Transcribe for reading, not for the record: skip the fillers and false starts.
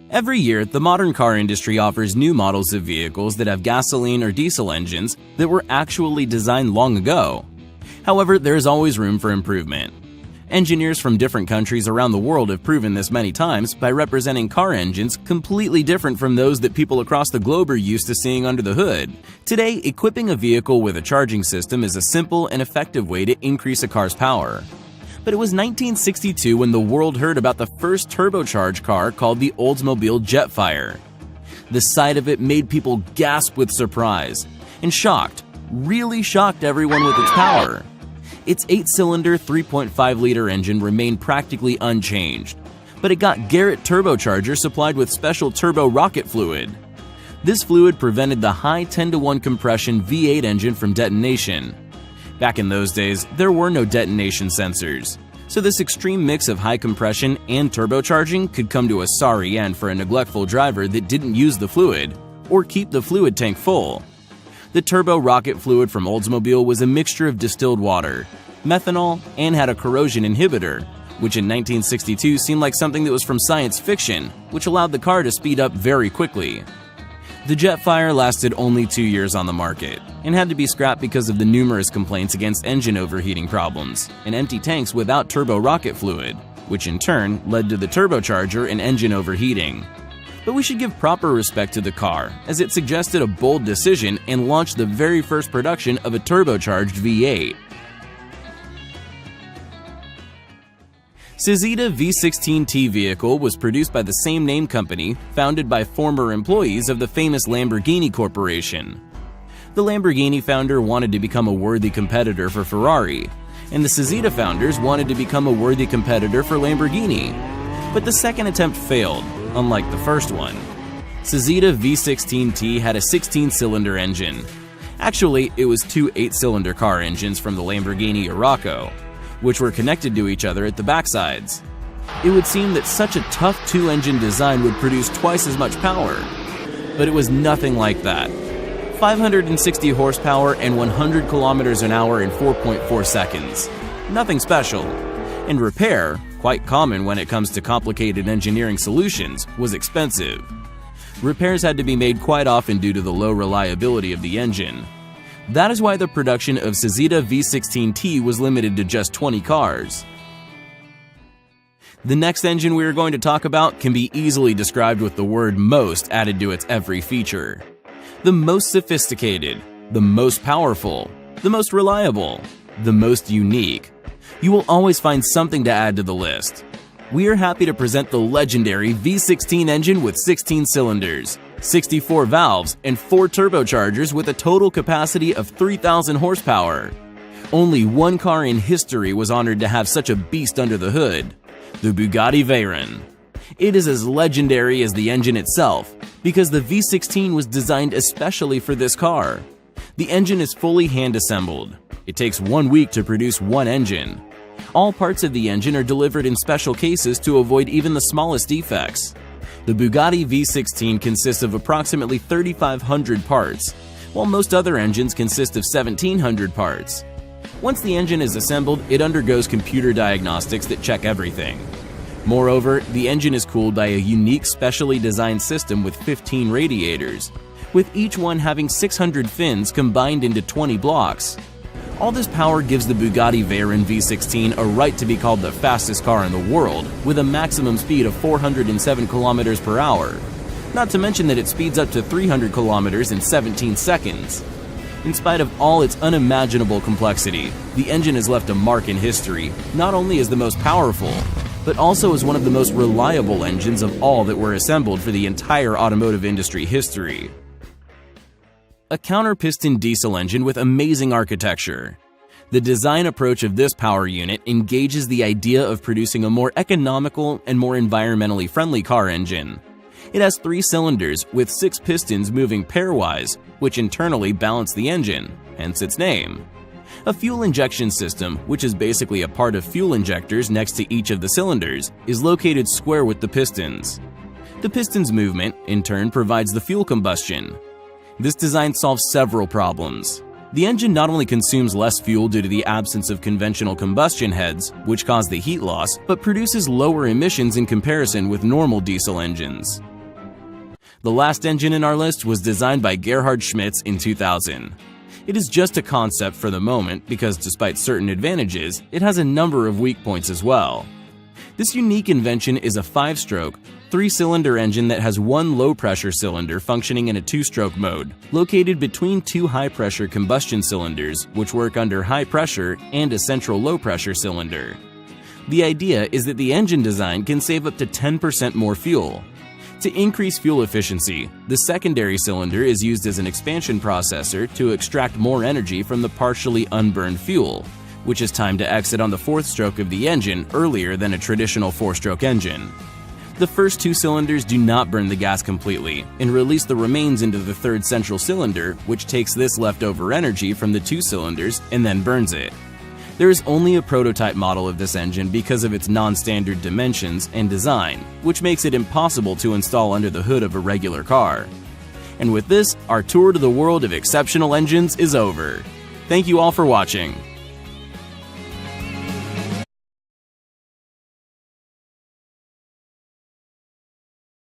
Every year, the modern car industry offers new models of vehicles that have gasoline or diesel engines that were actually designed long ago. However, there is always room for improvement. Engineers from different countries around the world have proven this many times by representing car engines completely different from those that people across the globe are used to seeing under the hood. Today, equipping a vehicle with a charging system is a simple and effective way to increase a car's power. But it was 1962 when the world heard about the first turbocharged car called the Oldsmobile Jetfire. The sight of it made people gasp with surprise and really shocked everyone with its power. Its 8-cylinder 3.5-liter engine remained practically unchanged, but it got Garrett turbocharger supplied with special turbo rocket fluid. This fluid prevented the high 10-to-1 compression V8 engine from detonation. Back in those days, there were no detonation sensors, so this extreme mix of high compression and turbocharging could come to a sorry end for a neglectful driver that didn't use the fluid or keep the fluid tank full. The turbo rocket fluid from Oldsmobile was a mixture of distilled water, methanol, and had a corrosion inhibitor, which in 1962 seemed like something that was from science fiction, which allowed the car to speed up very quickly. The Jetfire lasted only 2 years on the market and had to be scrapped because of the numerous complaints against engine overheating problems and empty tanks without turbo rocket fluid, which in turn led to the turbocharger and engine overheating. But we should give proper respect to the car, as it suggested a bold decision and launched the very first production of a turbocharged V8. Cizita V16T vehicle was produced by the same name company, founded by former employees of the famous Lamborghini Corporation. The Lamborghini founder wanted to become a worthy competitor for Ferrari, and the Cizita founders wanted to become a worthy competitor for Lamborghini. But the second attempt failed, unlike the first one. Cizita V16T had a 16-cylinder engine. Actually, it was two 8-cylinder car engines from the Lamborghini Urraco, which were connected to each other at the backsides. It would seem that such a tough two-engine design would produce twice as much power, but it was nothing like that. 560 horsepower and 100 kilometers an hour in 4.4 seconds. Nothing special. And repair, quite common when it comes to complicated engineering solutions, was expensive. Repairs had to be made quite often due to the low reliability of the engine. That is why the production of Cizita V16T was limited to just 20 cars. The next engine we are going to talk about can be easily described with the word "most" added to its every feature. The most sophisticated, the most powerful, the most reliable, the most unique. You will always find something to add to the list. We are happy to present the legendary V16 engine with 16 cylinders, 64 valves, and 4 turbochargers with a total capacity of 3,000 horsepower. Only one car in history was honored to have such a beast under the hood, the Bugatti Veyron. It is as legendary as the engine itself, because the V16 was designed especially for this car. The engine is fully hand-assembled. It takes 1 week to produce one engine. All parts of the engine are delivered in special cases to avoid even the smallest defects. The Bugatti V16 consists of approximately 3,500 parts, while most other engines consist of 1,700 parts. Once the engine is assembled, it undergoes computer diagnostics that check everything. Moreover, the engine is cooled by a unique specially designed system with 15 radiators, with each one having 600 fins combined into 20 blocks. All this power gives the Bugatti Veyron V16 a right to be called the fastest car in the world, with a maximum speed of 407 kilometers per hour. Not to mention that it speeds up to 300 kilometers in 17 seconds. In spite of all its unimaginable complexity, the engine has left a mark in history, not only as the most powerful, but also as one of the most reliable engines of all that were assembled for the entire automotive industry history. A counter-piston diesel engine with amazing architecture. The design approach of this power unit engages the idea of producing a more economical and more environmentally friendly car engine. It has 3 cylinders with 6 pistons moving pairwise, which internally balance the engine, hence its name. A fuel injection system, which is basically a part of fuel injectors next to each of the cylinders, is located square with the pistons. The piston's movement, in turn, provides the fuel combustion. This design solves several problems. The engine not only consumes less fuel due to the absence of conventional combustion heads, which cause the heat loss, but produces lower emissions in comparison with normal diesel engines. The last engine in our list was designed by Gerhard Schmitz in 2000. It is just a concept for the moment because despite certain advantages, it has a number of weak points as well. This unique invention is a 5-stroke, 3-cylinder engine that has one low-pressure cylinder functioning in a 2-stroke mode, located between two high-pressure combustion cylinders which work under high pressure and a central low-pressure cylinder. The idea is that the engine design can save up to 10% more fuel. To increase fuel efficiency, the secondary cylinder is used as an expansion processor to extract more energy from the partially unburned fuel, which is timed to exit on the 4th stroke of the engine earlier than a traditional 4-stroke engine. The first 2 cylinders do not burn the gas completely and release the remains into the 3rd central cylinder, which takes this leftover energy from the 2 cylinders and then burns it. There is only a prototype model of this engine because of its non-standard dimensions and design, which makes it impossible to install under the hood of a regular car. And with this, our tour to the world of exceptional engines is over. Thank you all for watching.